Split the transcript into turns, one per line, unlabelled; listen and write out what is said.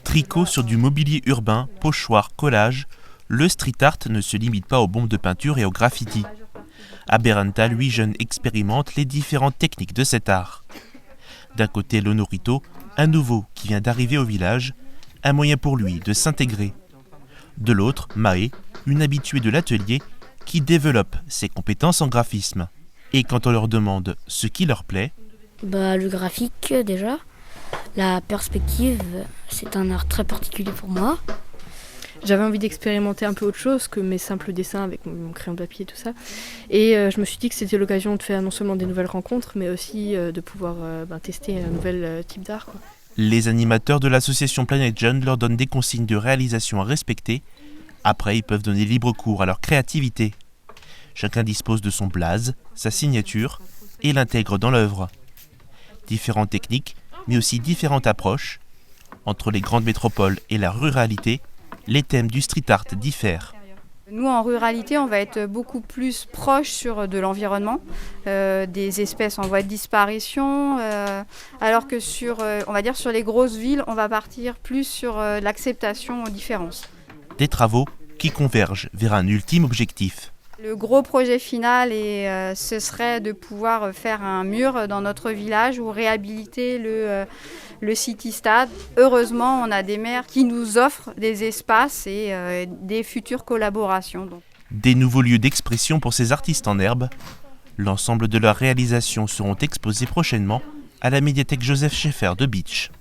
Tricot sur du mobilier urbain, pochoir, collage, le street art ne se limite pas aux bombes de peinture et aux graffitis. Aberranta, 8 jeunes expérimentent les différentes techniques de cet art. D'un côté, Lonorito, un nouveau qui vient d'arriver au village, un moyen pour lui de s'intégrer. De l'autre, Mae, une habituée de l'atelier qui développe ses compétences en graphisme. Et quand on leur demande ce qui leur plaît,
Le graphique déjà, la perspective, c'est un art très particulier pour moi.
J'avais envie d'expérimenter un peu autre chose que mes simples dessins avec mon crayon de papier et tout ça. Et je me suis dit que c'était l'occasion de faire non seulement des nouvelles rencontres, mais aussi de pouvoir tester un nouvel type d'art, quoi.
les animateurs de l'association Planet Jeune leur donnent des consignes de réalisation à respecter. Après, ils peuvent donner libre cours à leur créativité. Chacun dispose de son blaze, sa signature, et l'intègre dans l'œuvre. Différentes techniques, mais aussi différentes approches. Entre les grandes métropoles et la ruralité, les thèmes du street art diffèrent.
Nous, en ruralité, on va être beaucoup plus proche sur de l'environnement, des espèces en voie de disparition, alors que sur les grosses villes, on va partir plus sur l'acceptation aux différences.
Des travaux qui convergent vers un ultime objectif.
Le gros projet final, ce serait de pouvoir faire un mur dans notre village ou réhabiliter le City Stade. Heureusement, on a des maires qui nous offrent des espaces et des futures collaborations.
Des nouveaux lieux d'expression pour ces artistes en herbe. L'ensemble de leurs réalisations seront exposées prochainement à la médiathèque Joseph Schaeffer de Beach.